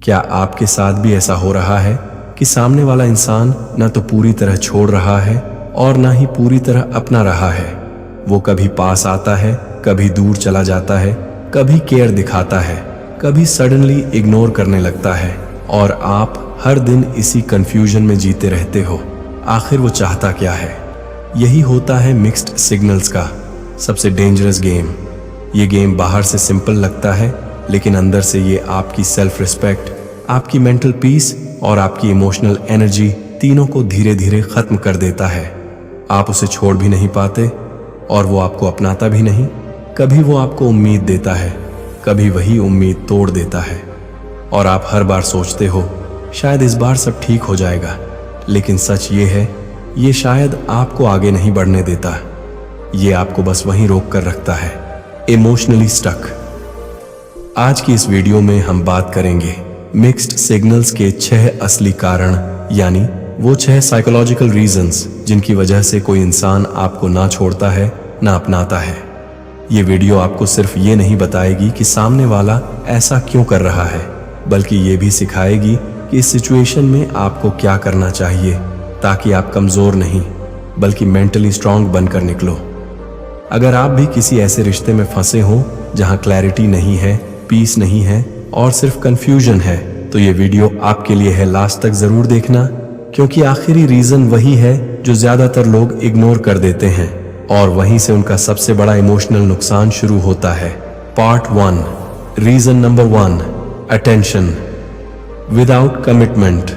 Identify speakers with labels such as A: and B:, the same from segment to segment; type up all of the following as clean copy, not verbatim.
A: क्या आपके साथ भी ऐसा हो रहा है कि सामने वाला इंसान न तो पूरी तरह छोड़ रहा है और ना ही पूरी तरह अपना रहा है? वो कभी पास आता है, कभी दूर चला जाता है, कभी केयर दिखाता है, कभी सडनली इग्नोर करने लगता है, और आप हर दिन इसी कंफ्यूजन में जीते रहते हो। आखिर वो चाहता क्या है? यही होता है मिक्स्ड सिग्नल्स का सबसे डेंजरस गेम। ये गेम बाहर से सिंपल लगता है, लेकिन अंदर से ये आपकी सेल्फ रिस्पेक्ट, आपकी मेंटल पीस और आपकी इमोशनल एनर्जी तीनों को धीरे धीरे खत्म कर देता है। आप उसे छोड़ भी नहीं पाते और वो आपको अपनाता भी नहीं। कभी वो आपको उम्मीद देता है, कभी वही उम्मीद तोड़ देता है, और आप हर बार सोचते हो शायद इस बार सब ठीक हो जाएगा। लेकिन सच ये है, ये शायद आपको आगे नहीं बढ़ने देता। ये आपको बस वहीं रोक कर रखता है, इमोशनली स्टक। आज की इस वीडियो में हम बात करेंगे मिक्स्ड सिग्नल्स के 6 असली कारण, यानी वो 6 साइकोलॉजिकल रीजंस जिनकी वजह से कोई इंसान आपको ना छोड़ता है, ना अपनाता है। ये वीडियो आपको सिर्फ ये नहीं बताएगी कि सामने वाला ऐसा क्यों कर रहा है, बल्कि ये भी सिखाएगी कि इस सिचुएशन में आपको क्या करना चाहिए, ताकि आप कमजोर नहीं बल्कि मेंटली स्ट्रांग बनकर निकलो। अगर आप भी किसी ऐसे रिश्ते में फंसे हो जहां क्लैरिटी नहीं है, पीस नहीं है और सिर्फ कंफ्यूजन है, तो ये वीडियो आपके लिए है। लास्ट तक जरूर देखना, क्योंकि आखिरी रीजन वही है जो ज्यादातर लोग इग्नोर कर देते हैं, और वहीं से उनका सबसे बड़ा इमोशनल नुकसान शुरू होता है। Part 1, reason number 1, attention without commitment.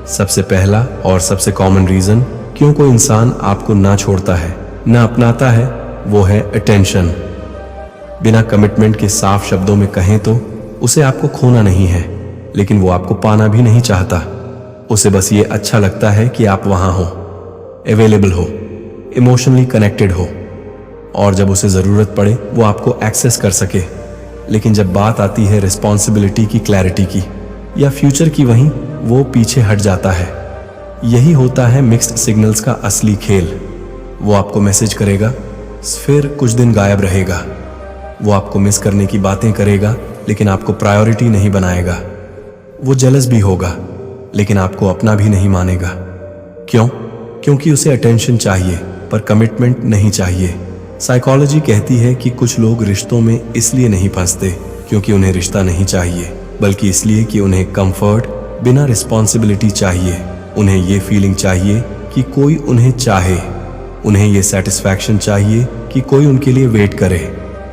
A: सबसे पहला और सबसे कॉमन रीजन क्यों कोई इंसान आपको ना छोड़ता है, ना अपनाता है, वो है अटेंशन। बिना कमिटमेंट के साफ शब्दों में कहें तो उसे आपको खोना नहीं है, लेकिन वो आपको पाना भी नहीं चाहता। उसे बस ये अच्छा लगता है कि आप वहां हो, अवेलेबल हो, इमोशनली कनेक्टेड हो, और जब उसे जरूरत पड़े वो आपको एक्सेस कर सके। लेकिन जब बात आती है रिस्पॉन्सिबिलिटी की, क्लैरिटी की या फ्यूचर की, वहीं वो पीछे हट जाता है। यही होता है मिक्स्ड सिग्नल्स का असली खेल। वो आपको मैसेज करेगा, फिर कुछ दिन गायब रहेगा। वो आपको मिस करने की बातें करेगा, लेकिन आपको प्रायोरिटी नहीं बनाएगा। वो जेलस भी होगा, लेकिन आपको अपना भी नहीं मानेगा। क्यों? क्योंकि उसे अटेंशन चाहिए पर कमिटमेंट नहीं चाहिए। साइकोलॉजी कहती है कि कुछ लोग रिश्तों में इसलिए नहीं फंसते क्योंकि उन्हें रिश्ता नहीं चाहिए, बल्कि इसलिए कि उन्हें कंफर्ट बिना रिस्पॉन्सिबिलिटी चाहिए। उन्हें ये फीलिंग चाहिए कि कोई उन्हें चाहे, उन्हें ये सेटिस्फैक्शन चाहिए कि कोई उनके लिए वेट करे,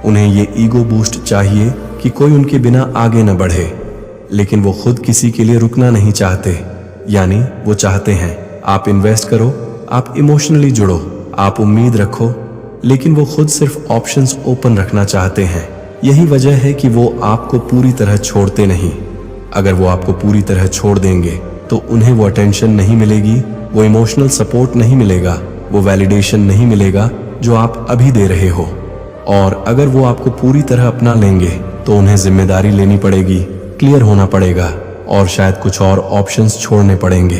A: उन्हें ये ईगो बूस्ट चाहिए कि कोई उनके बिना आगे न बढ़े। लेकिन वो खुद किसी के लिए रुकना नहीं चाहते। यानी वो चाहते हैं आप इन्वेस्ट करो, आप इमोशनली जुड़ो, आप उम्मीद रखो, लेकिन वो खुद सिर्फ ऑप्शंस ओपन रखना चाहते हैं। यही वजह है कि वो आपको पूरी तरह छोड़ते नहीं। अगर वो आपको पूरी तरह छोड़ देंगे तो उन्हें वो अटेंशन नहीं मिलेगी, वो इमोशनल सपोर्ट नहीं मिलेगा, वो वैलिडेशन नहीं मिलेगा जो आप अभी दे रहे हो। और अगर वो आपको पूरी तरह अपना लेंगे तो उन्हें जिम्मेदारी लेनी पड़ेगी, क्लियर होना पड़ेगा, और शायद कुछ और ऑप्शंस छोड़ने पड़ेंगे।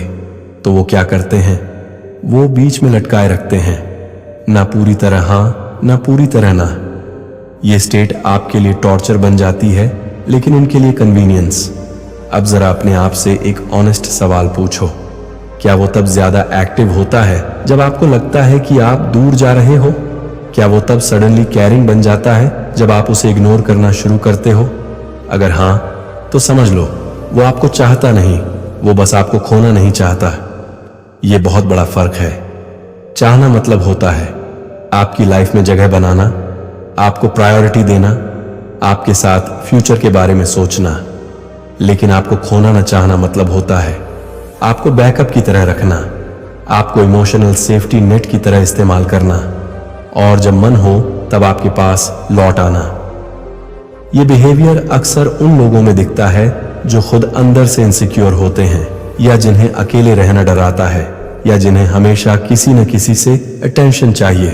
A: तो वो क्या करते हैं? वो बीच में लटकाए रखते हैं, ना पूरी तरह हाँ, ना पूरी तरह ना। ये स्टेट आपके लिए टॉर्चर बन जाती है, लेकिन उनके लिए कन्वीनियंस। अब जरा अपने आप से एक ऑनेस्ट सवाल पूछो, क्या वो तब ज्यादा एक्टिव होता है जब आपको लगता है कि आप दूर जा रहे हो? क्या वो तब सडनली केयरिंग बन जाता है जब आप उसे इग्नोर करना शुरू करते हो? अगर हाँ, तो समझ लो वो आपको चाहता नहीं, वो बस आपको खोना नहीं चाहता। ये बहुत बड़ा फर्क है। चाहना मतलब होता है आपकी लाइफ में जगह बनाना, आपको प्रायोरिटी देना, आपके साथ फ्यूचर के बारे में सोचना। लेकिन आपको खोना न चाहना मतलब होता है आपको बैकअप की तरह रखना, आपको इमोशनल सेफ्टी नेट की तरह इस्तेमाल करना, और जब मन हो तब आपके पास लौट आना। ये बिहेवियर अक्सर उन लोगों में दिखता है जो खुद अंदर से इनसिक्योर होते हैं, या जिन्हें अकेले रहना डराता है, या जिन्हें हमेशा किसी न किसी से अटेंशन चाहिए।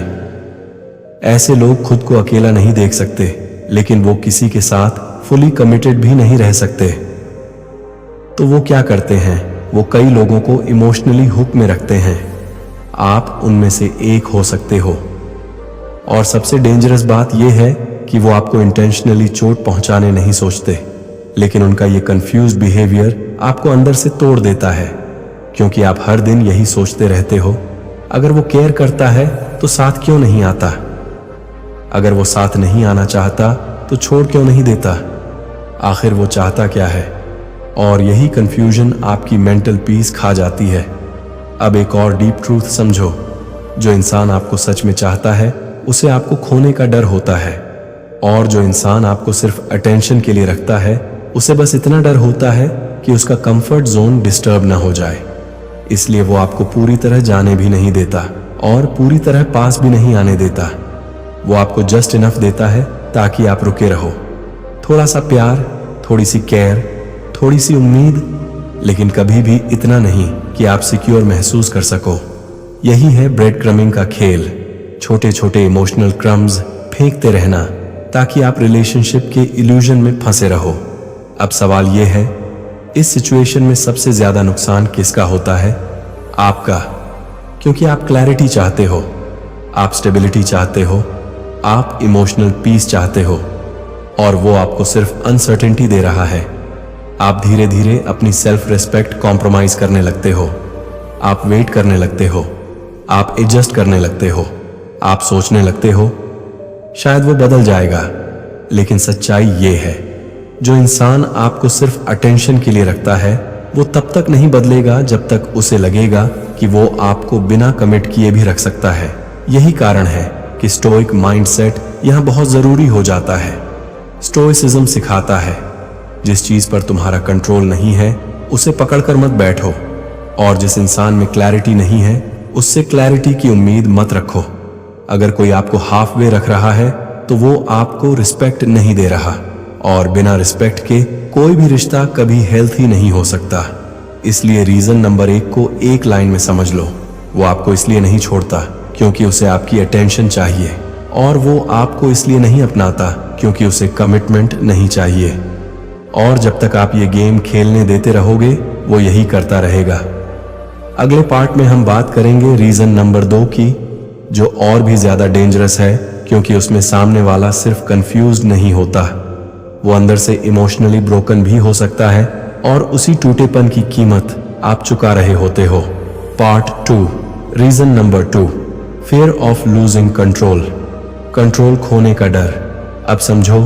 A: ऐसे लोग खुद को अकेला नहीं देख सकते, लेकिन वो किसी के साथ फुली कमिटेड भी नहीं रह सकते। तो वो क्या करते हैं? वो कई लोगों को इमोशनली हुक में रखते हैं। आप उनमें से एक हो सकते हो। और सबसे डेंजरस बात यह है कि वो आपको इंटेंशनली चोट पहुंचाने नहीं सोचते, लेकिन उनका ये कंफ्यूज बिहेवियर आपको अंदर से तोड़ देता है, क्योंकि आप हर दिन यही सोचते रहते हो, अगर वो केयर करता है तो साथ क्यों नहीं आता, अगर वो साथ नहीं आना चाहता तो छोड़ क्यों नहीं देता, आखिर वो चाहता क्या है। और यही कंफ्यूजन आपकी मेंटल पीस खा जाती है। अब एक और डीप ट्रूथ समझो, जो इंसान आपको सच में चाहता है उसे आपको खोने का डर होता है, और जो इंसान आपको सिर्फ अटेंशन के लिए रखता है उसे बस इतना डर होता है कि उसका कंफर्ट जोन डिस्टर्ब ना हो जाए। इसलिए वो आपको पूरी तरह जाने भी नहीं देता और पूरी तरह पास भी नहीं आने देता। वो आपको जस्ट इनफ देता है ताकि आप रुके रहो, थोड़ा सा प्यार, थोड़ी सी केयर, थोड़ी सी उम्मीद, लेकिन कभी भी इतना नहीं कि आप सिक्योर महसूस कर सको। यही है ब्रेड क्रमिंग का खेल, छोटे छोटे इमोशनल क्रम्स फेंकते रहना ताकि आप रिलेशनशिप के इल्यूजन में फंसे रहो। अब सवाल यह है, इस सिचुएशन में सबसे ज्यादा नुकसान किसका होता है? आपका, क्योंकि आप क्लैरिटी चाहते हो, आप स्टेबिलिटी चाहते हो, आप इमोशनल पीस चाहते हो, और वो आपको सिर्फ अनसर्टेनिटी दे रहा है। आप धीरे धीरे अपनी सेल्फ रिस्पेक्ट कॉम्प्रोमाइज करने लगते हो, आप वेट करने लगते हो, आप एडजस्ट करने लगते हो, आप सोचने लगते हो शायद वो बदल जाएगा। लेकिन सच्चाई ये है, जो इंसान आपको सिर्फ अटेंशन के लिए रखता है वो तब तक नहीं बदलेगा जब तक उसे लगेगा कि वो आपको बिना कमिट किए भी रख सकता है। यही कारण है कि स्टोइक माइंडसेट यहाँ बहुत जरूरी हो जाता है। स्टोइसिज्म सिखाता है, जिस चीज पर तुम्हारा कंट्रोल नहीं है उसे पकड़कर मत बैठो, और जिस इंसान में क्लैरिटी नहीं है उससे क्लैरिटी की उम्मीद मत रखो। अगर कोई आपको हाफ वे रख रहा है तो वो आपको रिस्पेक्ट नहीं दे रहा, और बिना रिस्पेक्ट के कोई भी रिश्ता कभी हेल्थी नहीं हो सकता। इसलिए रीजन नंबर 1 को एक लाइन में समझ लो, वो आपको इसलिए नहीं छोड़ता क्योंकि उसे आपकी अटेंशन चाहिए, और वो आपको इसलिए नहीं अपनाता क्योंकि उसे कमिटमेंट नहीं चाहिए। और जब तक आप ये गेम खेलने देते रहोगे वो यही करता रहेगा। अगले पार्ट में हम बात करेंगे रीजन नंबर 2 की, जो और भी ज्यादा डेंजरस है, क्योंकि उसमें सामने वाला सिर्फ कंफ्यूज्ड नहीं होता, वो अंदर से इमोशनली ब्रोकन भी हो सकता है, और उसी टूटेपन की कीमत आप चुका रहे होते हो। Part 2, reason number 2, fear of losing control, control खोने का डर। अब समझो,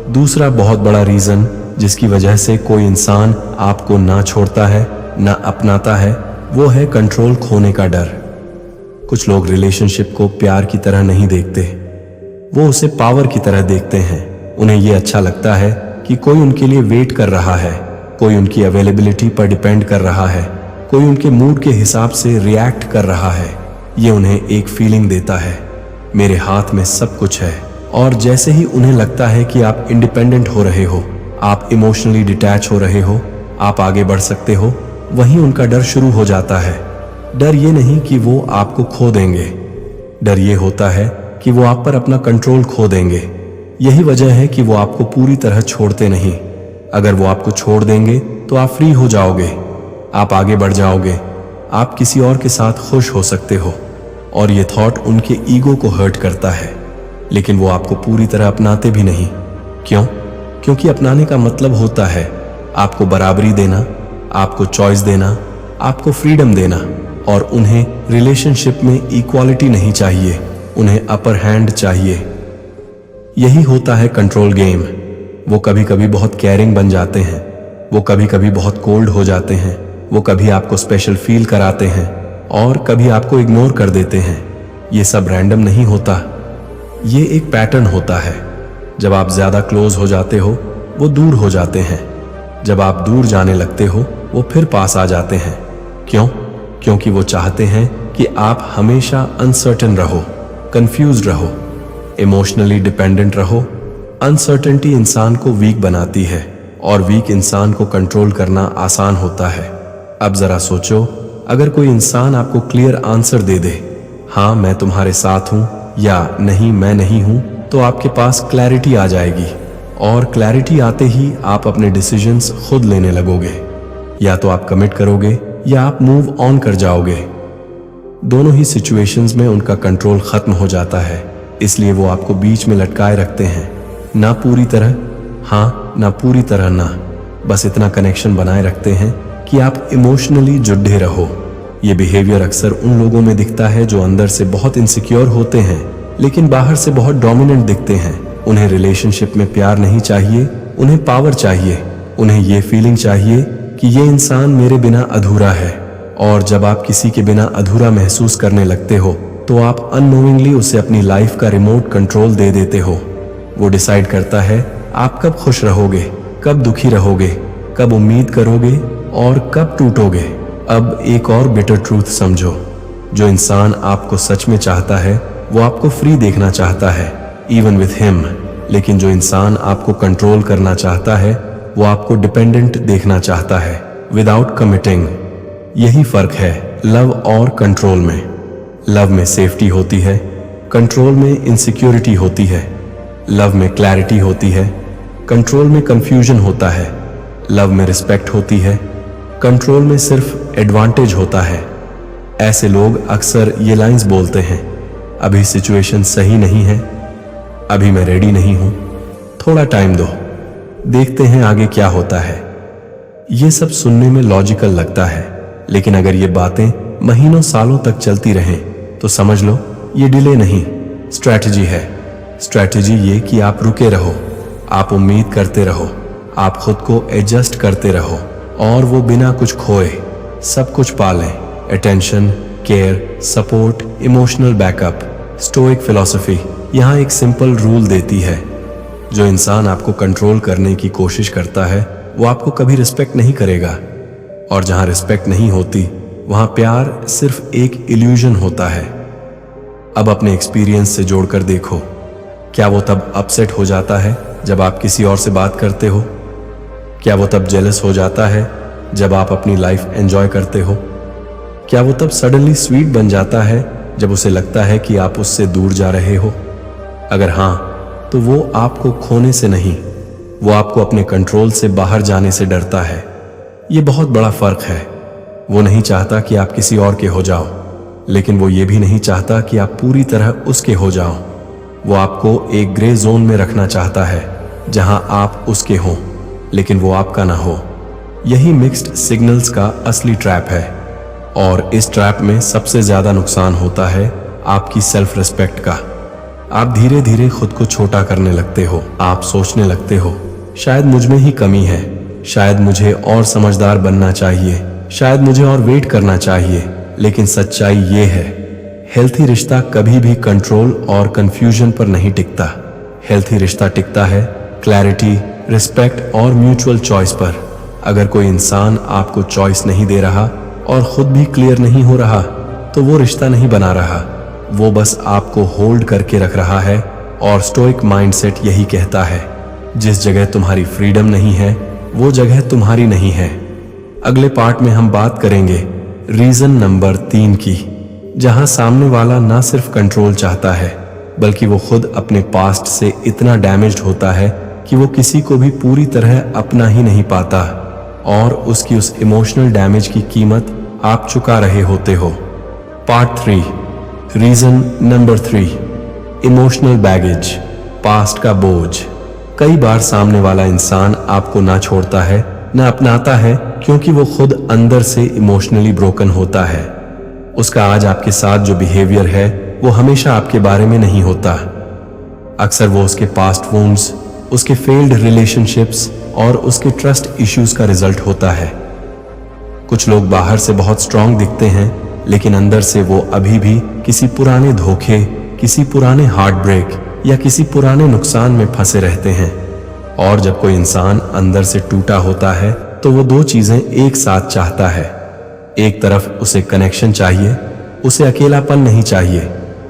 A: दूसरा बहुत बड़ा रीजन जिसकी वजह से कोई इंसान आपको ना छोड़ता है ना अपनाता है, वो है कंट्रोल खोने का डर। कुछ लोग रिलेशनशिप को प्यार की तरह नहीं देखते, वो उसे पावर की तरह देखते हैं। उन्हें ये अच्छा लगता है कि कोई उनके लिए वेट कर रहा है, कोई उनकी अवेलेबिलिटी पर डिपेंड कर रहा है, कोई उनके मूड के हिसाब से रिएक्ट कर रहा है। ये उन्हें एक फीलिंग देता है, मेरे हाथ में सब कुछ है। और जैसे ही उन्हें लगता है कि आप इंडिपेंडेंट हो रहे हो, आप इमोशनली डिटैच हो रहे हो, आप आगे बढ़ सकते हो, वहीं उनका डर शुरू हो जाता है। डर ये नहीं कि वो आपको खो देंगे, डर ये होता है कि वो आप पर अपना कंट्रोल खो देंगे। यही वजह है कि वो आपको पूरी तरह छोड़ते नहीं। अगर वो आपको छोड़ देंगे तो आप फ्री हो जाओगे, आप आगे बढ़ जाओगे, आप किसी और के साथ खुश हो सकते हो। और ये थॉट उनके ईगो को हर्ट करता है, लेकिन वो आपको पूरी तरह अपनाते भी नहीं। क्यों? क्योंकि अपनाने का मतलब होता है आपको बराबरी देना, आपको चॉइस देना, आपको फ्रीडम देना, और उन्हें रिलेशनशिप में इक्वालिटी नहीं चाहिए, उन्हें अपर हैंड चाहिए। यही होता है कंट्रोल गेम। वो कभी कभी बहुत केयरिंग बन जाते हैं, वो कभी कभी बहुत कोल्ड हो जाते हैं, वो कभी आपको स्पेशल फील कराते हैं और कभी आपको इग्नोर कर देते हैं। ये सब रैंडम नहीं होता, ये एक पैटर्न होता है। जब आप ज्यादा क्लोज हो जाते हो वो दूर हो जाते हैं, जब आप दूर जाने लगते हो वो फिर पास आ जाते हैं। क्यों? क्योंकि वो चाहते हैं कि आप हमेशा अनसर्टेन रहो, कंफ्यूज रहो, इमोशनली डिपेंडेंट रहो। अनसर्टेनिटी इंसान को वीक बनाती है, और वीक इंसान को कंट्रोल करना आसान होता है। अब जरा सोचो, अगर कोई इंसान आपको क्लियर आंसर दे दे, हाँ मैं तुम्हारे साथ हूं, या नहीं मैं नहीं हूं, तो आपके पास क्लैरिटी आ जाएगी। और क्लैरिटी आते ही आप अपने डिसीजंस खुद लेने लगोगे। या तो आप कमिट करोगे या आप मूव ऑन कर जाओगे। दोनों ही सिचुएशंस में उनका कंट्रोल खत्म हो जाता है, इसलिए वो आपको बीच में लटकाए रखते हैं, ना पूरी तरह हाँ ना पूरी तरह ना। बस इतना कनेक्शन बनाए रखते हैं कि आप इमोशनली जुड़े रहो। ये बिहेवियर अक्सर उन लोगों में दिखता है जो अंदर से बहुत इनसिक्योर होते हैं लेकिन बाहर से बहुत डोमिनेंट दिखते हैं। उन्हें रिलेशनशिप में प्यार नहीं चाहिए, उन्हें पावर चाहिए। उन्हें ये फीलिंग चाहिए कि ये इंसान मेरे बिना अधूरा है। और जब आप किसी के बिना अधूरा महसूस करने लगते हो तो आप अननोइंगली उसे अपनी लाइफ का रिमोट कंट्रोल दे देते हो। वो डिसाइड करता है आप कब खुश रहोगे, कब दुखी रहोगे, कब उम्मीद करोगे और कब टूटोगे। अब एक और बिटर ट्रूथ समझो, जो इंसान आपको सच में चाहता है वो आपको फ्री देखना चाहता है, इवन विथ हिम। लेकिन जो इंसान आपको कंट्रोल करना चाहता है वो आपको डिपेंडेंट देखना चाहता है, विदाउट कमिटिंग। यही फर्क है लव और कंट्रोल में। लव में सेफ्टी होती है, कंट्रोल में इनसिक्योरिटी होती है। लव में क्लैरिटी होती है, कंट्रोल में कंफ्यूजन होता है। लव में रिस्पेक्ट होती है, कंट्रोल में सिर्फ एडवांटेज होता है। ऐसे लोग अक्सर ये लाइंस बोलते हैं, अभी सिचुएशन सही नहीं है, अभी मैं रेडी नहीं हूं, थोड़ा टाइम दो, देखते हैं आगे क्या होता है। ये सब सुनने में लॉजिकल लगता है, लेकिन अगर ये बातें महीनों सालों तक चलती रहें तो समझ लो ये डिले नहीं, स्ट्रैटेजी है। स्ट्रैटेजी ये कि आप रुके रहो, आप उम्मीद करते रहो, आप खुद को एडजस्ट करते रहो और वो बिना कुछ खोए सब कुछ पालें। Attention, care, support, emotional backup. Stoic philosophy यहाँ एक सिंपल रूल देती है, जो इंसान आपको कंट्रोल करने की कोशिश करता है वो आपको कभी रिस्पेक्ट नहीं करेगा। और जहाँ रिस्पेक्ट नहीं होती वहाँ प्यार सिर्फ एक इल्यूजन होता है। अब अपने एक्सपीरियंस से जोड़कर देखो, क्या वो तब अपसेट हो जाता है जब आप किसी और से बात करते हो? क्या वो तब जेलस हो जाता है जब आप अपनी लाइफ एंजॉय करते हो? क्या वो तब सडनली स्वीट बन जाता है जब उसे लगता है कि आप उससे दूर जा रहे हो? अगर हाँ, तो वो आपको खोने से नहीं, वो आपको अपने कंट्रोल से बाहर जाने से डरता है। ये बहुत बड़ा फर्क है। वो नहीं चाहता कि आप किसी और के हो जाओ, लेकिन वो ये भी नहीं चाहता कि आप पूरी तरह उसके हो जाओ। वो आपको एक ग्रे जोन में रखना चाहता है जहां आप उसके हों लेकिन वो आपका ना हो। यही मिक्स्ड सिग्नल्स का असली ट्रैप है। और इस ट्रैप में सबसे ज्यादा नुकसान होता है आपकी सेल्फ रिस्पेक्ट का। आप धीरे धीरे खुद को छोटा करने लगते हो। आप सोचने लगते हो शायद मुझ में ही कमी है, शायद मुझे और समझदार बनना चाहिए, शायद मुझे और वेट करना चाहिए। लेकिन सच्चाई ये है, हेल्थी रिश्ता कभी भी कंट्रोल और कंफ्यूजन पर नहीं टिकता। हेल्थी रिश्ता टिकता है क्लैरिटी, रिस्पेक्ट और म्यूचुअल चॉइस पर। अगर कोई इंसान आपको चॉइस नहीं दे रहा और खुद भी क्लियर नहीं हो रहा तो वो रिश्ता नहीं बना रहा, वो बस आपको होल्ड करके रख रहा है। और स्टोइक माइंडसेट यही कहता है, जिस जगह तुम्हारी फ्रीडम नहीं है वो जगह तुम्हारी नहीं है। अगले पार्ट में हम बात करेंगे रीजन नंबर 3 की, जहां सामने वाला ना सिर्फ कंट्रोल चाहता है बल्कि वो खुद अपने पास्ट से इतना डैमेज्ड होता है कि वो किसी को भी पूरी तरह अपना ही नहीं पाता। और उसकी उस इमोशनल डैमेज की कीमत आप चुका रहे होते हो। Part 3, reason number 3, emotional baggage, past का बोझ। कई बार सामने वाला इंसान आपको ना छोड़ता है, ना अपनाता है, क्योंकि वो खुद अंदर से इमोशनली ब्रोकन होता है। उसका आज आपके साथ जो बिहेवियर है वो हमेशा आपके बारे में नहीं होता। अक्सर वो उसके पास्ट वुंड्स, उसके फेल्ड रिलेशनशिप्स और उसके ट्रस्ट इश्यूज का रिजल्ट होता है। कुछ लोग बाहर से बहुत स्ट्रांग दिखते हैं लेकिन अंदर से वो अभी भी किसी पुराने धोखे, किसी पुराने हार्ट ब्रेक या किसी पुराने नुकसान में फंसे रहते हैं। और जब कोई इंसान अंदर से टूटा होता है तो वो दो चीजें एक साथ चाहता है। एक तरफ उसे कनेक्शन चाहिए, उसे अकेलापन नहीं चाहिए।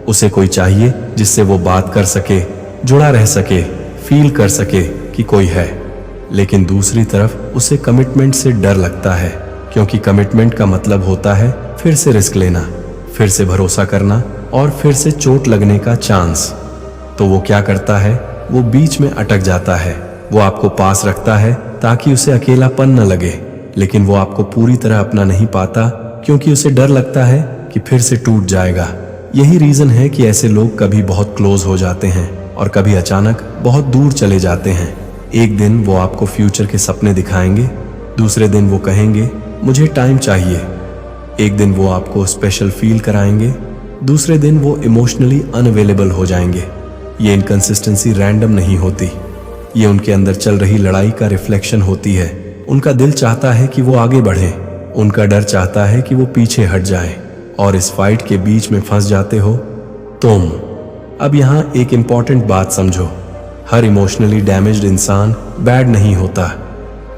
A: उसे कोई चाहिए जिससे वो बात कर सके, जुड़ा रह सके, फील कर सके कि कोई है। लेकिन दूसरी तरफ उसे कमिटमेंट से डर लगता है, क्योंकि कमिटमेंट का मतलब होता है फिर से रिस्क लेना, फिर से भरोसा करना और फिर से चोट लगने का चांस। तो वो क्या करता है, वो बीच में अटक जाता है। वो आपको पास रखता है ताकि उसे अकेलापन न लगे, लेकिन वो आपको पूरी तरह अपना नहीं पाता क्योंकि उसे डर लगता है कि फिर से टूट जाएगा। यही रीजन है कि ऐसे लोग कभी बहुत क्लोज हो जाते हैं और कभी अचानक बहुत दूर चले जाते हैं। एक दिन वो आपको फ्यूचर के सपने दिखाएंगे, दूसरे दिन वो कहेंगे मुझे टाइम चाहिए। एक दिन वो आपको स्पेशल फील कराएंगे, दूसरे दिन वो इमोशनली अनअवेलेबल हो जाएंगे। ये इनकंसिस्टेंसी रैंडम नहीं होती, ये उनके अंदर चल रही लड़ाई का रिफ्लेक्शन होती है। उनका दिल चाहता है कि वो आगे बढ़े, उनका डर चाहता है कि वो पीछे हट जाए, और इस फाइट के बीच में फंस जाते हो तुम। अब यहाँ एक इंपॉर्टेंट बात समझो, हर इमोशनली डैमेज्ड इंसान बैड नहीं होता।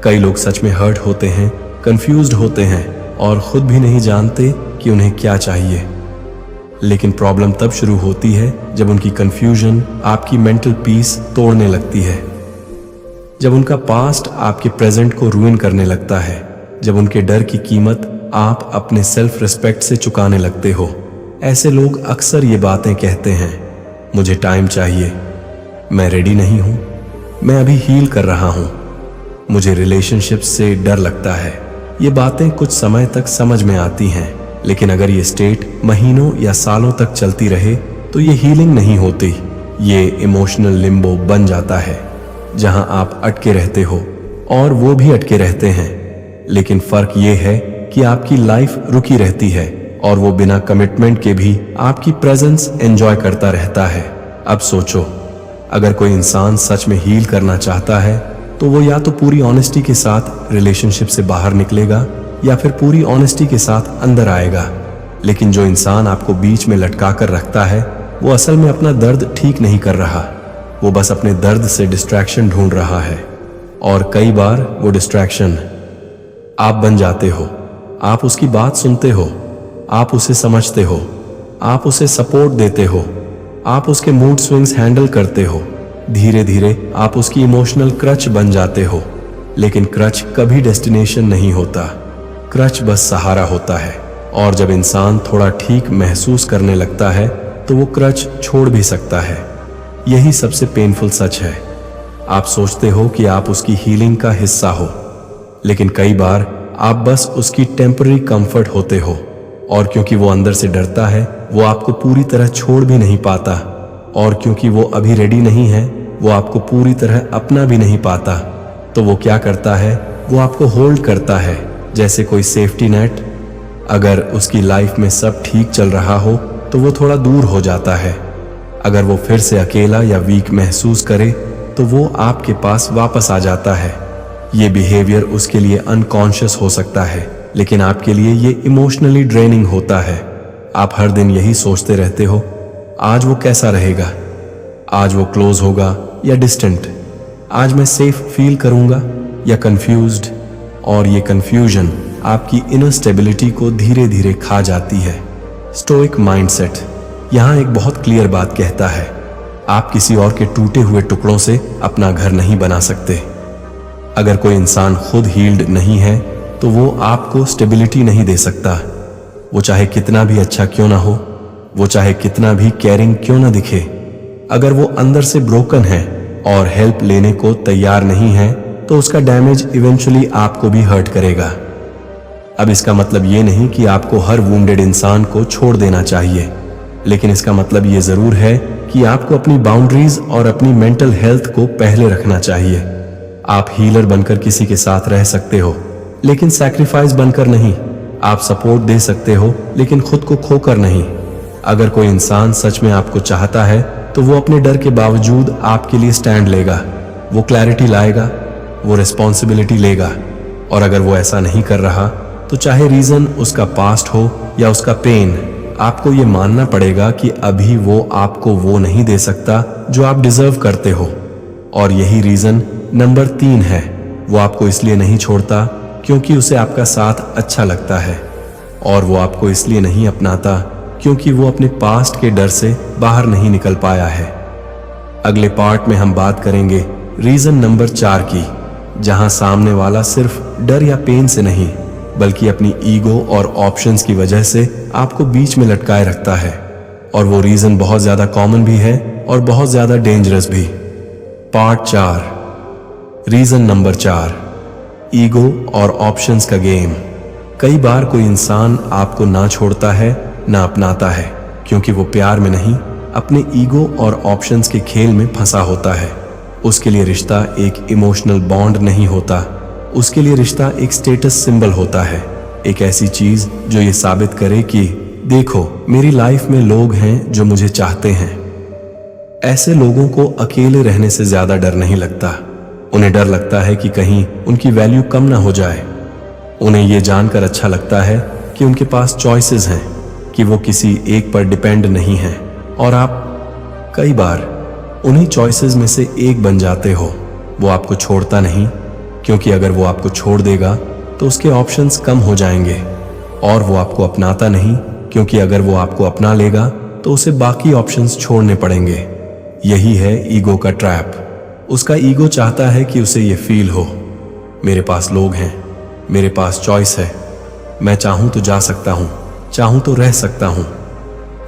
A: कई लोग सच में हर्ट होते हैं, कंफ्यूज्ड होते हैं और खुद भी नहीं जानते कि उन्हें क्या चाहिए। लेकिन प्रॉब्लम तब शुरू होती है जब उनकी कंफ्यूजन आपकी मेंटल पीस तोड़ने लगती है, जब उनका पास्ट आपके प्रेजेंट को रूइन करने लगता है, जब उनके डर की कीमत आप अपने सेल्फ रिस्पेक्ट से चुकाने लगते हो। ऐसे लोग अक्सर ये बातें कहते हैं, मुझे टाइम चाहिए, मैं रेडी नहीं हूं, मैं अभी हील कर रहा हूं, मुझे रिलेशनशिप से डर लगता है। ये बातें कुछ समय तक समझ में आती हैं, लेकिन अगर ये स्टेट महीनों या सालों तक चलती रहे तो ये हीलिंग नहीं होती, ये इमोशनल लिम्बो बन जाता है, जहां आप अटके रहते हो और वो भी अटके रहते हैं। लेकिन फर्क ये है कि आपकी लाइफ रुकी रहती है और वो बिना कमिटमेंट के भी आपकी प्रेजेंस एंजॉय करता रहता है। अब सोचो, अगर कोई इंसान सच में हील करना चाहता है तो वो या तो पूरी ऑनेस्टी के साथ रिलेशनशिप से बाहर निकलेगा या फिर पूरी ऑनेस्टी के साथ अंदर आएगा। लेकिन जो इंसान आपको बीच में लटका कर रखता है वो असल में अपना दर्द ठीक नहीं कर रहा, वो बस अपने दर्द से डिस्ट्रैक्शन ढूंढ रहा है। और कई बार वो डिस्ट्रैक्शन आप बन जाते हो। आप उसकी बात सुनते हो, आप उसे समझते हो, आप उसे सपोर्ट देते हो, आप उसके मूड स्विंग्स हैंडल करते हो। धीरे धीरे आप उसकी इमोशनल क्रच बन जाते हो। लेकिन क्रच कभी डेस्टिनेशन नहीं होता, क्रच बस सहारा होता है। और जब इंसान थोड़ा ठीक महसूस करने लगता है तो वो क्रच छोड़ भी सकता है। यही सबसे पेनफुल सच है। आप सोचते हो कि आप उसकी हीलिंग का हिस्सा हो, लेकिन कई बार आप बस उसकी टेम्पररी कंफर्ट होते हो। और क्योंकि वो अंदर से डरता है, वो आपको पूरी तरह छोड़ भी नहीं पाता। और क्योंकि वो अभी रेडी नहीं है, वो आपको पूरी तरह अपना भी नहीं पाता। तो वो क्या करता है, वो आपको होल्ड करता है जैसे कोई सेफ्टी नेट। अगर उसकी लाइफ में सब ठीक चल रहा हो तो वो थोड़ा दूर हो जाता है। अगर वो फिर से अकेला या वीक महसूस करे तो वो आपके पास वापस आ जाता है। ये बिहेवियर उसके लिए अनकॉन्शियस हो सकता है, लेकिन आपके लिए ये इमोशनली ड्रेनिंग होता है। आप हर दिन यही सोचते रहते हो, आज वो कैसा रहेगा, आज वो क्लोज होगा या डिस्टेंट, आज मैं सेफ फील करूंगा या कंफ्यूज्ड। और ये कंफ्यूजन आपकी इनर स्टेबिलिटी को धीरे धीरे खा जाती है। स्टोइक माइंडसेट यहाँ एक बहुत क्लियर बात कहता है, आप किसी और के टूटे हुए टुकड़ों से अपना घर नहीं बना सकते। अगर कोई इंसान खुद हील्ड नहीं है तो वो आपको स्टेबिलिटी नहीं दे सकता। वो चाहे कितना भी अच्छा क्यों ना हो, वो चाहे कितना भी केयरिंग क्यों ना दिखे, अगर वो अंदर से ब्रोकन है और हेल्प लेने को तैयार नहीं है तो उसका डैमेज इवेंचुअली आपको भी हर्ट करेगा। अब इसका मतलब ये नहीं कि आपको हर वुंडेड इंसान को छोड़ देना चाहिए, लेकिन इसका मतलब ये जरूर है कि आपको अपनी बाउंड्रीज और अपनी मेंटल हेल्थ को पहले रखना चाहिए। आप हीलर बनकर किसी के साथ रह सकते हो, लेकिन सैक्रिफाइस बनकर नहीं। आप सपोर्ट दे सकते हो, लेकिन खुद को खोकर नहीं। अगर कोई इंसान सच में आपको चाहता है तो वो अपने डर के बावजूद आपके लिए स्टैंड लेगा, वो क्लैरिटी लाएगा, वो रिस्पॉन्सिबिलिटी लेगा। और अगर वो ऐसा नहीं कर रहा तो चाहे रीजन उसका पास्ट हो या उसका पेन, आपको ये मानना पड़ेगा कि अभी वो आपको वो नहीं दे सकता जो आप डिजर्व करते हो। और यही रीजन नंबर 3 है, वो आपको इसलिए नहीं छोड़ता क्योंकि उसे आपका साथ अच्छा लगता है, और वो आपको इसलिए नहीं अपनाता क्योंकि वो अपने पास्ट के डर से बाहर नहीं निकल पाया है। अगले पार्ट में हम बात करेंगे रीजन नंबर 4 की, जहां सामने वाला सिर्फ डर या पेन से नहीं बल्कि अपनी ईगो और ऑप्शंस की वजह से आपको बीच में लटकाए रखता है। और वो रीजन बहुत ज्यादा कॉमन भी है और बहुत ज्यादा डेंजरस भी। पार्ट 4, रीजन नंबर 4, ईगो और ऑप्शंस का गेम। कई बार कोई इंसान आपको ना छोड़ता है ना अपनाता है क्योंकि वो प्यार में नहीं, अपने ईगो और ऑप्शंस के खेल में फंसा होता है। उसके लिए रिश्ता एक इमोशनल बॉन्ड नहीं होता, उसके लिए रिश्ता एक स्टेटस सिंबल होता है, एक ऐसी चीज जो ये साबित करे कि देखो मेरी लाइफ में लोग हैं जो मुझे चाहते हैं। ऐसे लोगों को अकेले रहने से ज्यादा डर नहीं लगता। उन्हें डर लगता है कि कहीं उनकी वैल्यू कम ना हो जाए। उन्हें यह जानकर अच्छा लगता है कि उनके पास चॉइसेस हैं, कि वो किसी एक पर डिपेंड नहीं हैं, और आप कई बार उन्हीं चॉइसेस में से एक बन जाते हो। वो आपको छोड़ता नहीं, क्योंकि अगर वो आपको छोड़ देगा तो उसके ऑप्शंस कम हो जाएंगे, और वो आपको अपनाता नहीं, क्योंकि अगर वो आपको अपना लेगा तो उसे बाकी ऑप्शंस छोड़ने पड़ेंगे। यही है ईगो का ट्रैप। उसका ईगो चाहता है कि उसे ये फील हो, मेरे पास लोग हैं, मेरे पास चॉइस है, मैं चाहूं तो जा सकता हूं, चाहूं तो रह सकता हूं।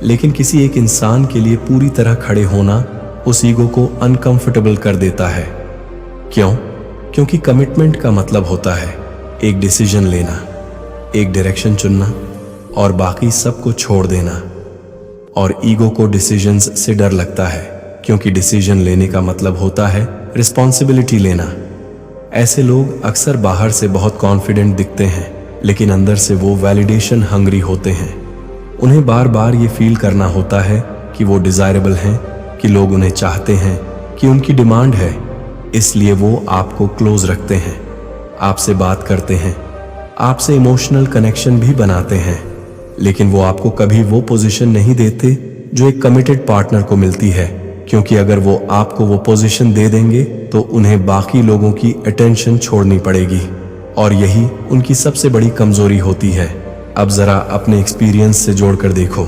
A: लेकिन किसी एक इंसान के लिए पूरी तरह खड़े होना उस ईगो को अनकंफर्टेबल कर देता है। क्यों? क्योंकि कमिटमेंट का मतलब होता है एक डिसीजन लेना, एक डायरेक्शन चुनना और बाकी सबको छोड़ देना। और ईगो को डिसीजंस से डर लगता है, क्योंकि डिसीजन लेने का मतलब होता है रिस्पॉन्सिबिलिटी लेना। ऐसे लोग अक्सर बाहर से बहुत कॉन्फिडेंट दिखते हैं, लेकिन अंदर से वो वैलिडेशन हंग्री होते हैं। उन्हें बार बार ये फील करना होता है कि वो डिजायरेबल हैं, कि लोग उन्हें चाहते हैं, कि उनकी डिमांड है। इसलिए वो आपको क्लोज रखते हैं, आपसे बात करते हैं, आपसे इमोशनल कनेक्शन भी बनाते हैं, लेकिन वो आपको कभी वो पोजीशन नहीं देते जो एक कमिटेड पार्टनर को मिलती है, क्योंकि अगर वो आपको वो पोजीशन दे देंगे तो उन्हें बाकी लोगों की अटेंशन छोड़नी पड़ेगी, और यही उनकी सबसे बड़ी कमजोरी होती है। अब जरा अपने एक्सपीरियंस से जोड़कर देखो,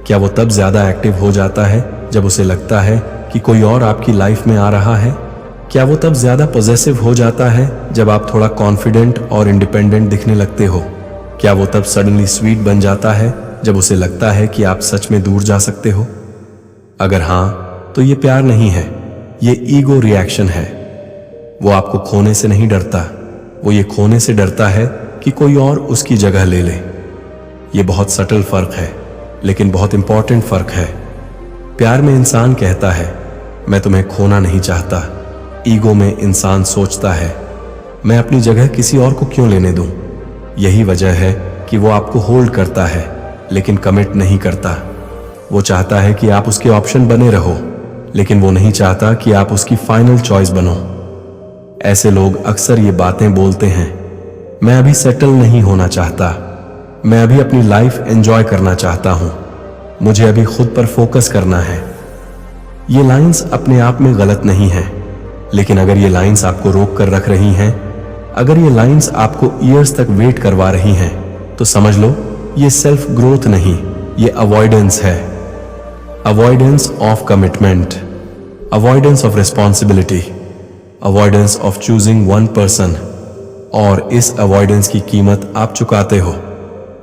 A: क्या वो तब ज्यादा एक्टिव हो जाता है जब उसे लगता है कि कोई और आपकी लाइफ में आ रहा है? क्या वो तब ज्यादा पॉजिटिव हो जाता है जब आप थोड़ा कॉन्फिडेंट और इंडिपेंडेंट दिखने लगते हो? क्या वो तब सडनली स्वीट बन जाता है जब उसे लगता है कि आप सच में दूर जा सकते हो? अगर हाँ, तो ये प्यार नहीं है, ये ईगो रिएक्शन है। वो आपको खोने से नहीं डरता, वो ये खोने से डरता है कि कोई और उसकी जगह ले ले। ये बहुत सटल फर्क है, लेकिन बहुत इंपॉर्टेंट फर्क है। प्यार में इंसान कहता है मैं तुम्हें खोना नहीं चाहता। ईगो में इंसान सोचता है मैं अपनी जगह किसी और को क्यों लेने दूं। यही वजह है कि वो आपको होल्ड करता है, लेकिन कमिट नहीं करता। वो चाहता है कि आप उसके ऑप्शन बने रहो, लेकिन वो नहीं चाहता कि आप उसकी फाइनल चॉइस बनो। ऐसे लोग अक्सर ये बातें बोलते हैं, मैं अभी सेटल नहीं होना चाहता, मैं अभी अपनी लाइफ एंजॉय करना चाहता हूं, मुझे अभी खुद पर फोकस करना है। ये लाइंस अपने आप में गलत नहीं है, लेकिन अगर ये लाइंस आपको रोक कर रख रही हैं, अगर ये लाइंस आपको ईयर्स तक वेट करवा रही हैं, तो समझ लो ये सेल्फ ग्रोथ नहीं, ये अवॉइडेंस है। Avoidance of commitment, avoidance of responsibility, avoidance of choosing one person. और इस अवॉइडेंस की कीमत आप चुकाते हो।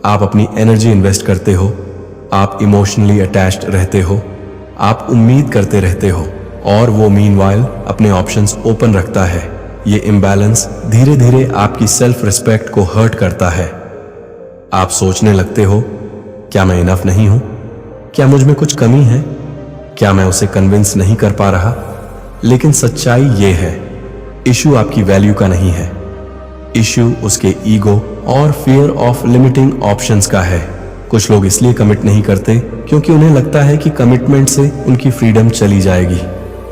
A: आप अपनी एनर्जी इन्वेस्ट करते हो, आप इमोशनली अटैच्ड रहते हो, आप उम्मीद करते रहते हो, और वो मीनवाइल अपने ऑप्शंस ओपन रखता है। ये इम्बैलेंस धीरे धीरे आपकी सेल्फ रिस्पेक्ट को हर्ट करता है। आप सोचने लगते हो, क्या मैं इनफ नहीं हूं? क्या मुझ में कुछ कमी है? क्या मैं उसे कन्विंस नहीं कर पा रहा? लेकिन सच्चाई ये है, इशू आपकी वैल्यू का नहीं है, इशू उसके ईगो और फियर ऑफ लिमिटिंग ऑप्शंस का है। कुछ लोग इसलिए कमिट नहीं करते क्योंकि उन्हें लगता है कि कमिटमेंट से उनकी फ्रीडम चली जाएगी।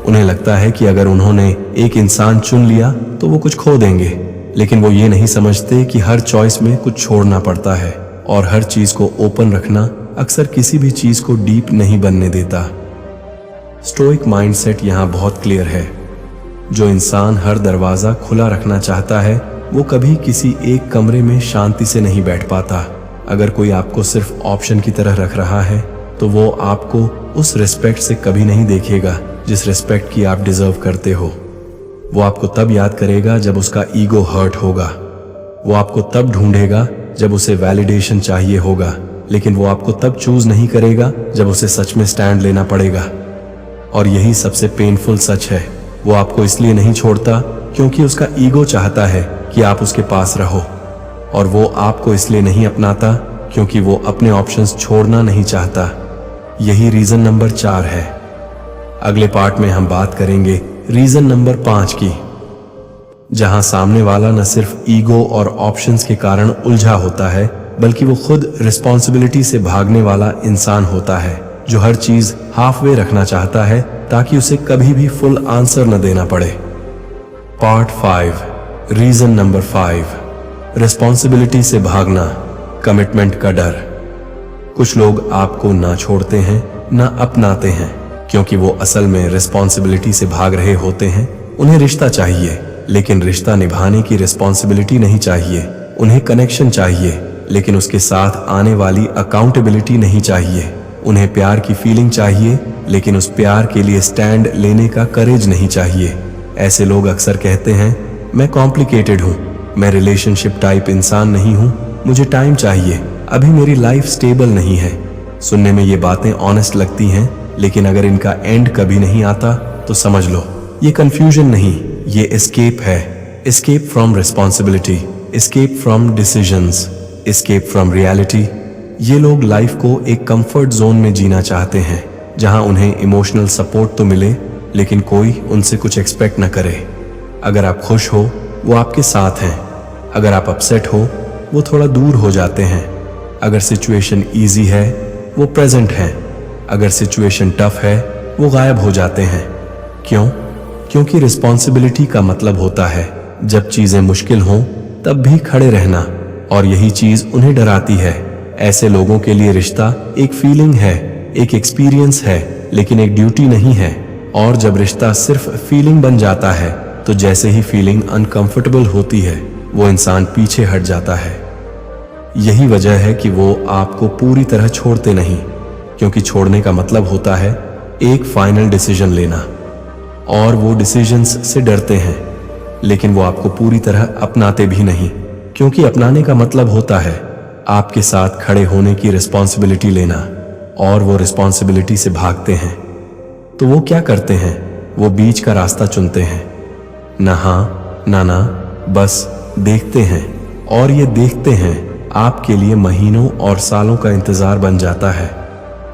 A: उन्हें लगता है कि अगर उन्होंने एक इंसान चुन लिया तो वो कुछ खो देंगे, लेकिन वो ये नहीं समझते कि हर चॉइस में कुछ छोड़ना पड़ता है, और हर चीज को ओपन रखना अक्सर किसी भी चीज को डीप नहीं बनने देता। स्टोइक माइंडसेट यहाँ बहुत क्लियर है। जो इंसान हर दरवाजा खुला रखना चाहता है, वो कभी किसी एक कमरे में शांति से नहीं बैठ पाता। अगर कोई आपको सिर्फ ऑप्शन की तरह रख रहा है, तो वो आपको उस रिस्पेक्ट से कभी नहीं देखेगा जिस रिस्पेक्ट की आप डिजर्व करते हो। वो आपको तब याद करेगा जब उसका ईगो हर्ट होगा। वो आपको तब ढूंढेगा जब उसे वैलिडेशन चाहिए होगा, लेकिन वो आपको तब चूज नहीं करेगा जब उसे सच में स्टैंड लेना पड़ेगा। और यही सबसे पेनफुल सच है, वो आपको इसलिए नहीं छोड़ता क्योंकि उसका ईगो चाहता है कि आप उसके पास रहो, और वो आपको इसलिए नहीं अपनाता क्योंकि वो अपने ऑप्शंस छोड़ना नहीं चाहता। यही रीजन नंबर 4 है। अगले पार्ट में हम बात करेंगे रीजन नंबर 5 की, जहां सामने वाला न सिर्फ ईगो और ऑप्शंस के कारण उलझा होता है, बल्कि वो खुद रिस्पॉन्सिबिलिटी से भागने वाला इंसान होता है, जो हर चीज हाफ वे रखना चाहता है ताकि उसे कभी भी फुल आंसर न देना पड़े। पार्ट 5, रीजन नंबर 5, रिस्पॉन्सिबिलिटी से भागना, कमिटमेंट का डर। कुछ लोग आपको ना छोड़ते हैं ना अपनाते हैं क्योंकि वो असल में रिस्पॉन्सिबिलिटी से भाग रहे होते हैं। उन्हें रिश्ता चाहिए, लेकिन रिश्ता निभाने की रिस्पॉन्सिबिलिटी नहीं चाहिए। उन्हें कनेक्शन चाहिए, लेकिन उसके साथ आने वाली अकाउंटेबिलिटी नहीं चाहिए। उन्हें प्यार की फीलिंग चाहिए, लेकिन उस प्यार के लिए स्टैंड लेने का करेज नहीं चाहिए। ऐसे लोग अक्सर कहते हैं, मैं कॉम्प्लिकेटेड हूँ, मैं रिलेशनशिप टाइप इंसान नहीं हूँ, मुझे टाइम चाहिए, अभी मेरी लाइफ स्टेबल नहीं है। सुनने में ये बातें ऑनेस्ट लगती हैं, लेकिन अगर इनका एंड कभी नहीं आता तो समझ लो ये कंफ्यूजन नहीं, ये एस्केप है। Escape from responsibility, escape from decisions, escape from reality. ये लोग लाइफ को एक कंफर्ट जोन में जीना चाहते हैं, जहां उन्हें इमोशनल सपोर्ट तो मिले, लेकिन कोई उनसे कुछ एक्सपेक्ट न करे। अगर आप खुश हो वो आपके साथ हैं, अगर आप अपसेट हो वो थोड़ा दूर हो जाते हैं। अगर सिचुएशन इजी है वो प्रेजेंट हैं, अगर सिचुएशन टफ है वो गायब हो जाते हैं। क्यों? क्योंकि रिस्पॉन्सिबिलिटी का मतलब होता है जब चीजें मुश्किल हों तब भी खड़े रहना, और यही चीज उन्हें डराती है। ऐसे लोगों के लिए रिश्ता एक फीलिंग है, एक एक्सपीरियंस है, लेकिन एक ड्यूटी नहीं है। और जब रिश्ता सिर्फ फीलिंग बन जाता है तो जैसे ही फीलिंग अनकंफर्टेबल होती है वो इंसान पीछे हट जाता है। यही वजह है कि वो आपको पूरी तरह छोड़ते नहीं, क्योंकि छोड़ने का मतलब होता है एक फाइनल डिसीजन लेना, और वो डिसीजंस से डरते हैं। लेकिन वो आपको पूरी तरह अपनाते भी नहीं, क्योंकि अपनाने का मतलब होता है आपके साथ खड़े होने की रिस्पॉन्सिबिलिटी लेना, और वो रिस्पॉन्सिबिलिटी से भागते हैं। तो वो क्या करते हैं? वो बीच का रास्ता चुनते हैं, ना हाँ ना ना, बस देखते हैं। और ये देखते हैं आपके लिए महीनों और सालों का इंतजार बन जाता है।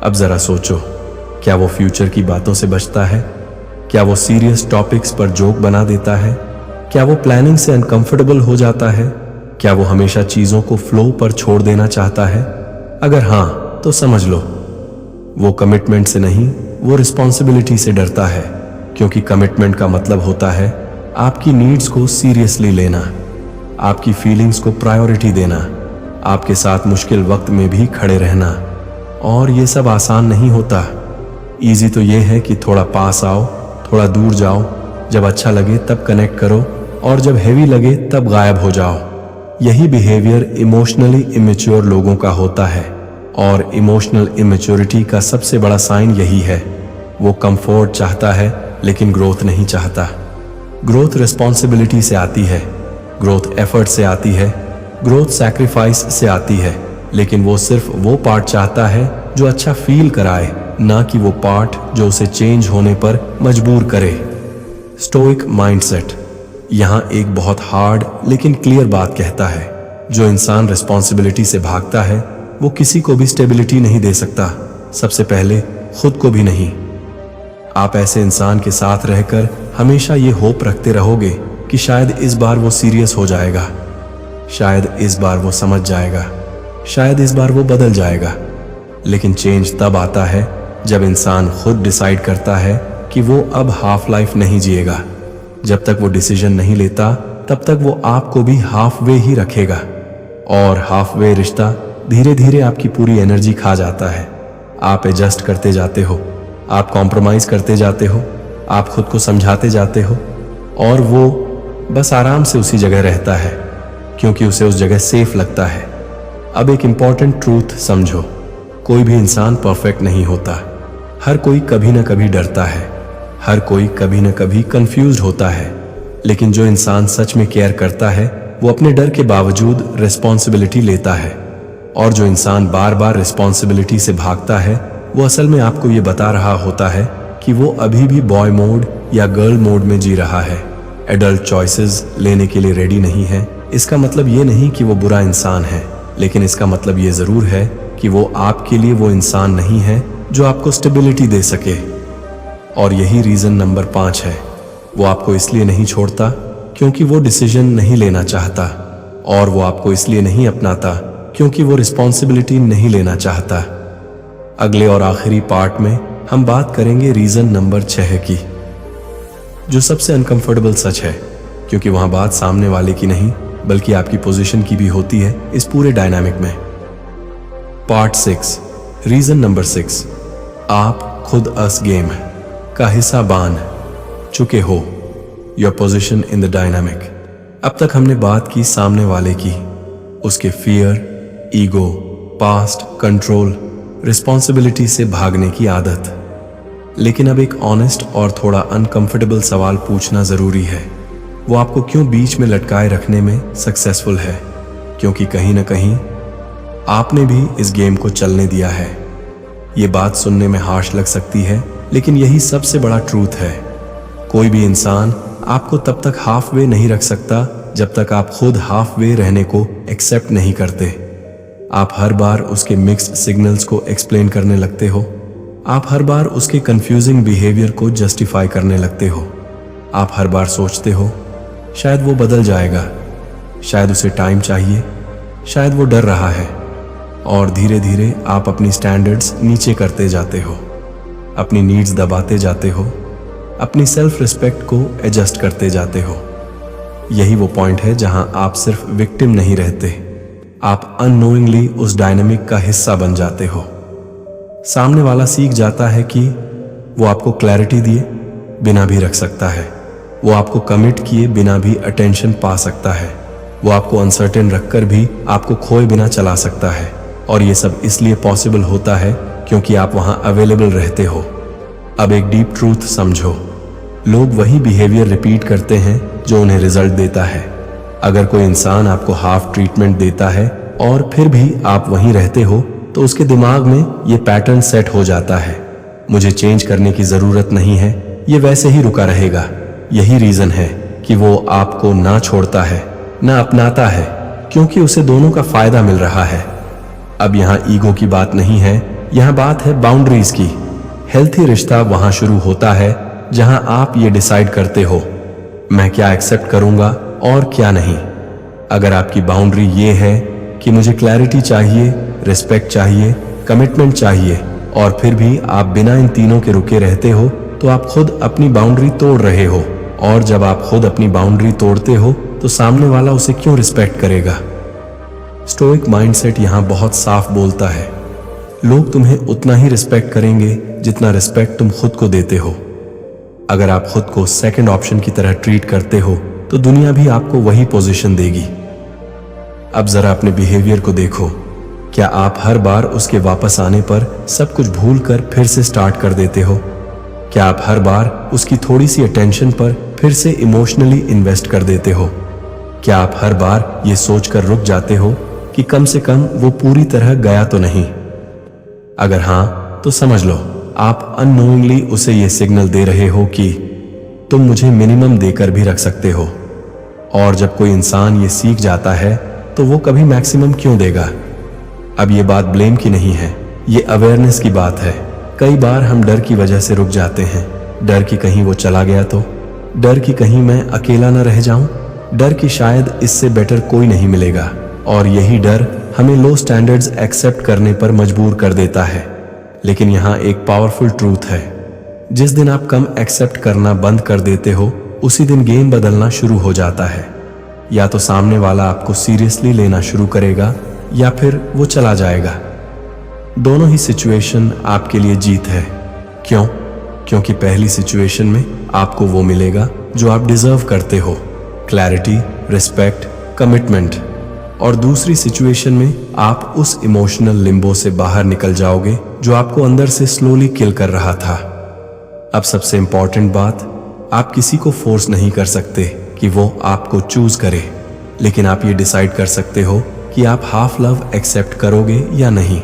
A: अब जरा सोचो, क्या वो फ्यूचर की बातों से बचता है? क्या वो सीरियस टॉपिक्स पर जोक बना देता है? क्या वो प्लानिंग से अनकंफर्टेबल हो जाता है? क्या वो हमेशा चीजों को फ्लो पर छोड़ देना चाहता है? अगर हाँ तो समझ लो वो कमिटमेंट से नहीं, वो रिस्पॉन्सिबिलिटी से डरता है, क्योंकि कमिटमेंट का मतलब होता है आपकी नीड्स को सीरियसली लेना, आपकी फीलिंग्स को प्रायोरिटी देना, आपके साथ मुश्किल वक्त में भी खड़े रहना। और ये सब आसान नहीं होता। इजी तो ये है कि थोड़ा पास आओ, थोड़ा दूर जाओ, जब अच्छा लगे तब कनेक्ट करो, और जब हैवी लगे तब गायब हो जाओ। यही बिहेवियर इमोशनली इमेच्योर लोगों का होता है, और इमोशनल इमेच्योरिटी का सबसे बड़ा साइन यही है। वो कंफर्ट चाहता है लेकिन ग्रोथ नहीं चाहता। ग्रोथ रिस्पॉन्सिबिलिटी से आती है, ग्रोथ एफर्ट से आती है, ग्रोथ सैक्रिफाइस से आती है, लेकिन वो सिर्फ वो पार्ट चाहता है जो अच्छा फील कराए, ना कि वो पार्ट जो उसे चेंज होने पर मजबूर करे। स्टोइक माइंडसेट यहाँ एक बहुत हार्ड लेकिन क्लियर बात कहता है, जो इंसान रिस्पॉन्सिबिलिटी से भागता है वो किसी को भी स्टेबिलिटी नहीं दे सकता, सबसे पहले खुद को भी नहीं। आप ऐसे इंसान के साथ रहकर हमेशा ये होप रखते रहोगे कि शायद इस बार वो सीरियस हो जाएगा, शायद इस बार वो समझ जाएगा, शायद इस बार वो बदल जाएगा। लेकिन चेंज तब आता है जब इंसान खुद डिसाइड करता है कि वो अब हाफ लाइफ नहीं जिएगा। जब तक वो डिसीजन नहीं लेता तब तक वो आपको भी हाफ वे ही रखेगा, और हाफ वे रिश्ता धीरे धीरे आपकी पूरी एनर्जी खा जाता है। आप एडजस्ट करते जाते हो, आप कॉम्प्रोमाइज करते जाते हो, आप खुद को समझाते जाते हो, और वो बस आराम से उसी जगह रहता है क्योंकि उसे उस जगह सेफ लगता है। अब एक इंपॉर्टेंट ट्रूथ समझो, कोई भी इंसान परफेक्ट नहीं होता। हर कोई कभी ना कभी डरता है, हर कोई कभी ना कभी कंफ्यूज्ड होता है, लेकिन जो इंसान सच में केयर करता है वो अपने डर के बावजूद रिस्पॉन्सिबिलिटी लेता है। और जो इंसान बार बार रिस्पॉन्सिबिलिटी से भागता है वो असल में आपको ये बता रहा होता है कि वो अभी भी बॉय मोड या गर्ल मोड में जी रहा है, एडल्ट चॉइसेस लेने के लिए रेडी नहीं है। इसका मतलब ये नहीं कि वो बुरा इंसान है, लेकिन इसका मतलब ये जरूर है कि वो आपके लिए वो इंसान नहीं है जो आपको स्टेबिलिटी दे सके। और यही रीजन नंबर 5 है, वो आपको इसलिए नहीं छोड़ता क्योंकि वो डिसीजन नहीं लेना चाहता, और वो आपको इसलिए नहीं अपनाता क्योंकि वो रिस्पॉन्सिबिलिटी नहीं लेना चाहता। अगले और आखिरी पार्ट में हम बात करेंगे रीजन नंबर 6 की, जो सबसे अनकंफर्टेबल सच है, क्योंकि वहां बात सामने वाले की नहीं बल्कि आपकी पोजीशन की भी होती है इस पूरे डायनामिक में। पार्ट 6, रीजन नंबर 6, आप खुद अस गेम का हिस्सा बन चुके हो, your position in the dynamic. अब तक हमने बात की सामने वाले की, उसके fear, ego, past, control, responsibility से भागने की आदत। लेकिन अब एक ऑनेस्ट और थोड़ा अनकंफर्टेबल सवाल पूछना जरूरी है, वो आपको क्यों बीच में लटकाए रखने में सक्सेसफुल है? क्योंकि कहीं ना कहीं आपने भी इस गेम को चलने दिया है। ये बात सुनने में हार्श लग सकती है, लेकिन यही सबसे बड़ा ट्रूथ है। कोई भी इंसान आपको तब तक हाफ वे नहीं रख सकता जब तक आप खुद हाफ वे रहने को एक्सेप्ट नहीं करते। आप हर बार उसके मिक्स्ड सिग्नल्स को एक्सप्लेन करने लगते हो, आप हर बार उसके कंफ्यूजिंग बिहेवियर को जस्टिफाई करने लगते हो, आप हर बार सोचते हो शायद वो बदल जाएगा, शायद उसे टाइम चाहिए, शायद वो डर रहा है, और धीरे धीरे आप अपनी स्टैंडर्ड्स नीचे करते जाते हो, अपनी नीड्स दबाते जाते हो, अपनी सेल्फ रिस्पेक्ट को एडजस्ट करते जाते हो। यही वो पॉइंट है जहां आप सिर्फ विक्टिम नहीं रहते, आप अननोइंगली उस डायनामिक का हिस्सा बन जाते हो। सामने वाला सीख जाता है कि वो आपको क्लैरिटी दिए बिना भी रख सकता है, वो आपको कमिट किए बिना भी अटेंशन पा सकता है, वो आपको अनसर्टेन रखकर भी आपको खोए बिना चला सकता है। और ये सब इसलिए पॉसिबल होता है क्योंकि आप वहां अवेलेबल रहते हो। अब एक डीप ट्रूथ समझो, लोग वही बिहेवियर रिपीट करते हैं जो उन्हें रिजल्ट देता है। अगर कोई इंसान आपको हाफ ट्रीटमेंट देता है और फिर भी आप वहीं रहते हो, तो उसके दिमाग में ये पैटर्न सेट हो जाता है, मुझे चेंज करने की जरूरत नहीं है, ये वैसे ही रुका रहेगा। यही रीजन है कि वो आपको ना छोड़ता है ना अपनाता है, क्योंकि उसे दोनों का फायदा मिल रहा है। अब यहाँ ईगो की बात नहीं है, यहाँ बात है बाउंड्रीज की। हेल्थी रिश्ता वहां शुरू होता है जहां आप ये डिसाइड करते हो, मैं क्या एक्सेप्ट करूंगा और क्या नहीं। अगर आपकी बाउंड्री ये है कि मुझे क्लैरिटी चाहिए, रिस्पेक्ट चाहिए, कमिटमेंट चाहिए, और फिर भी आप बिना इन तीनों के रुके रहते हो, तो आप खुद अपनी बाउंड्री तोड़ रहे हो। और जब आप खुद अपनी बाउंड्री तोड़ते हो तो सामने वाला उसे क्यों रिस्पेक्ट करेगा? स्टोइक माइंडसेट यहां बहुत साफ बोलता है, लोग तुम्हें उतना ही रिस्पेक्ट करेंगे जितना रिस्पेक्ट तुम खुद को देते हो। अगर आप खुद को सेकंड ऑप्शन की तरह ट्रीट करते हो तो दुनिया भी आपको वही पोजीशन देगी। अब जरा अपने बिहेवियर को देखो, क्या आप हर बार उसके वापस आने पर सब कुछ भूल कर फिर से स्टार्ट कर देते हो? क्या आप हर बार उसकी थोड़ी सी अटेंशन पर फिर से इमोशनली इन्वेस्ट कर देते हो? क्या आप हर बार ये सोचकर रुक जाते हो कि कम से कम वो पूरी तरह गया तो नहीं? अगर हां, तो समझ लो आप अननोइंगली उसे ये सिग्नल दे रहे हो कि तुम मुझे मिनिमम देकर भी रख सकते हो। और जब कोई इंसान ये सीख जाता है तो वो कभी मैक्सिमम क्यों देगा? अब ये बात ब्लेम की नहीं है, ये अवेयरनेस की बात है। कई बार हम डर की वजह से रुक जाते हैं, डर कि कहीं वो चला गया तो, डर कि कहीं मैं अकेला न रह जाऊं, डर कि शायद इससे बेटर कोई नहीं मिलेगा। और यही डर हमें लो स्टैंडर्ड्स एक्सेप्ट करने पर मजबूर कर देता है। लेकिन यहाँ एक पावरफुल ट्रूथ है, जिस दिन आप कम एक्सेप्ट करना बंद कर देते हो, उसी दिन गेम बदलना शुरू हो जाता है। या तो सामने वाला आपको सीरियसली लेना शुरू करेगा या फिर वो चला जाएगा। दोनों ही सिचुएशन आपके लिए जीत है। क्यों? क्योंकि पहली सिचुएशन में आपको वो मिलेगा जो आप डिजर्व करते हो, क्लैरिटी, रिस्पेक्ट, कमिटमेंट। और दूसरी सिचुएशन में आप उस इमोशनल लिम्बो से बाहर निकल जाओगे जो आपको अंदर से स्लोली किल कर रहा था। अब सबसे इंपॉर्टेंट बात, आप किसी को फोर्स नहीं कर सकते कि वो आपको चूज करे, लेकिन आप ये डिसाइड कर सकते हो कि आप हाफ लव एक्सेप्ट करोगे या नहीं।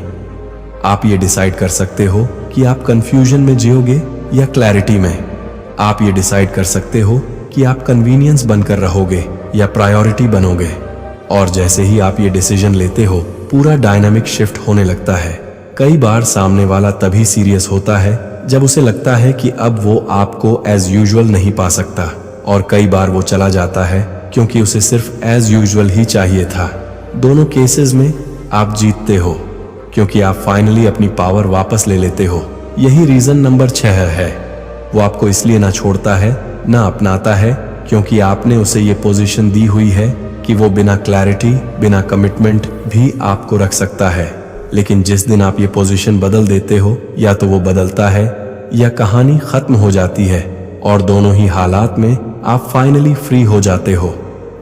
A: आप ये डिसाइड कर सकते हो कि आप कंफ्यूजन में जियोगे या क्लैरिटी में। आप ये डिसाइड कर सकते हो कि आप कन्वीनियंस बनकर रहोगे या प्रायोरिटी बनोगे। और जैसे ही आप ये डिसीजन लेते हो, पूरा डायनामिक शिफ्ट होने लगता है। कई बार सामने वाला तभी सीरियस होता है जब उसे लगता है कि अब वो आपको एज यूजुअल नहीं पा सकता, और कई बार वो चला जाता है क्योंकि उसे सिर्फ एज यूजुअल ही चाहिए था। दोनों केसेस में आप जीतते हो क्योंकि आप फाइनली अपनी पावर वापस ले लेते हो। यही रीजन नंबर 6 है। वो आपको इसलिए ना छोड़ता है ना अपनाता है क्योंकि आपने उसे ये पोजीशन दी हुई है कि वो बिना क्लैरिटी, बिना कमिटमेंट भी आपको रख सकता है। लेकिन जिस दिन आप ये पोजीशन बदल देते हो, या तो वो बदलता है या कहानी खत्म हो जाती है, और दोनों ही हालात में आप फाइनली फ्री हो जाते हो।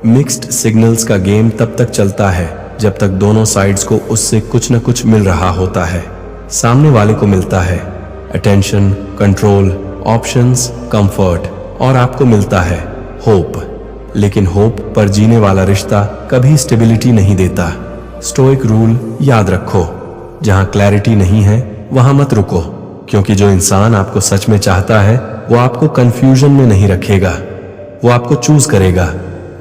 A: मिक्स्ड सिग्नल्स का गेम तब तक चलता है जब तक दोनों साइड्स को उससे कुछ न कुछ मिल रहा होता है। सामने वाले को मिलता है अटेंशन, कंट्रोल, ऑप्शंस, कंफर्ट, और आपको मिलता है होप। लेकिन होप पर जीने वाला रिश्ता कभी स्टेबिलिटी नहीं देता। स्टोइक रूल याद रखो, जहां क्लैरिटी नहीं है वहां मत रुको, क्योंकि जो इंसान आपको सच में चाहता है वो आपको कंफ्यूजन में नहीं रखेगा। वो आपको चूज करेगा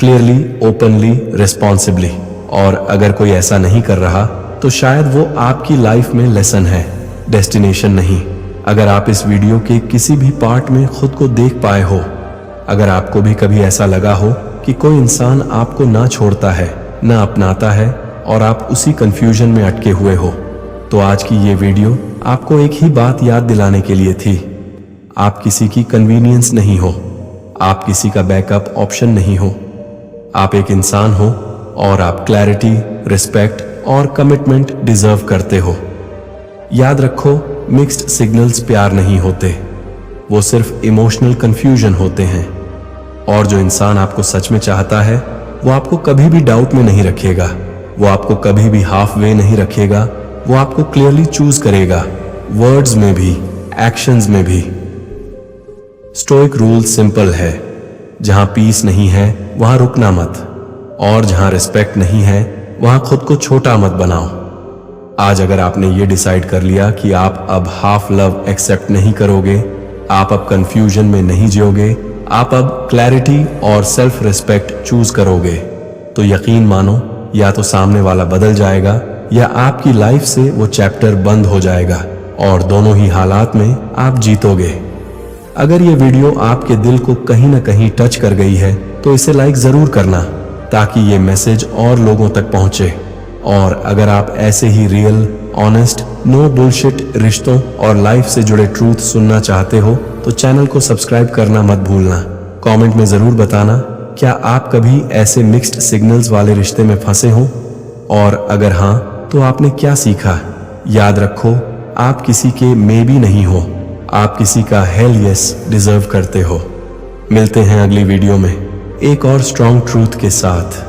A: क्लियरली, ओपनली, रिस्पॉन्सिबली। और अगर कोई ऐसा नहीं कर रहा तो शायद वो आपकी लाइफ में लेसन है, डेस्टिनेशन नहीं। अगर आप इस वीडियो के किसी भी पार्ट में खुद को देख पाए हो, अगर आपको भी कभी ऐसा लगा हो कि कोई इंसान आपको ना छोड़ता है, ना अपनाता है, और आप उसी कंफ्यूजन में अटके हुए हो, तो आज की ये वीडियो आपको एक ही बात याद दिलाने के लिए थी। आप किसी की कन्वीनियंस नहीं हो, आप किसी का बैकअप ऑप्शन नहीं हो। आप एक इंसान हो और आप क्लैरिटी, रिस्पेक्ट और कमिटमेंट डिजर्व करते हो। याद रखो, मिक्स्ड सिग्नल्स प्यार नहीं होते, वो सिर्फ इमोशनल कंफ्यूजन होते हैं। और जो इंसान आपको सच में चाहता है वो आपको कभी भी डाउट में नहीं रखेगा, वो आपको कभी भी हाफ वे नहीं रखेगा। वो आपको क्लियरली चूज करेगा, वर्ड्स में भी, एक्शंस में भी। स्टोइक रूल सिंपल है, जहां पीस नहीं है वहां रुकना मत, और जहां रिस्पेक्ट नहीं है वहां खुद को छोटा मत बनाओ। आज अगर आपने ये डिसाइड कर लिया कि आप अब हाफ लव एक्सेप्ट नहीं करोगे, आप अब कंफ्यूजन में नहीं जियोगे, आप अब क्लैरिटी और सेल्फ रिस्पेक्ट चूज करोगे, तो यकीन मानो, या तो सामने वाला बदल जाएगा या आपकी लाइफ से वो चैप्टर बंद हो जाएगा, और दोनों ही हालात में आप जीतोगे। अगर ये वीडियो आपके दिल को कहीं ना कहीं टच कर गई है तो इसे लाइक जरूर करना, ताकि ये मैसेज और लोगों तक पहुंचे। और अगर आप ऐसे ही रियल, ऑनेस्ट, नो बुलशिट रिश्तों और लाइफ से जुड़े ट्रूथ सुनना चाहते हो तो चैनल को सब्सक्राइब करना मत भूलना। कमेंट में जरूर बताना, क्या आप कभी ऐसे मिक्स्ड सिग्नल्स वाले रिश्ते में फंसे हो, और अगर हाँ तो आपने क्या सीखा। याद रखो, आप किसी के मे भी नहीं हो, आप किसी का हेल यस डिजर्व करते हो। मिलते हैं अगली वीडियो में एक और स्ट्रॉन्ग ट्रूथ के साथ।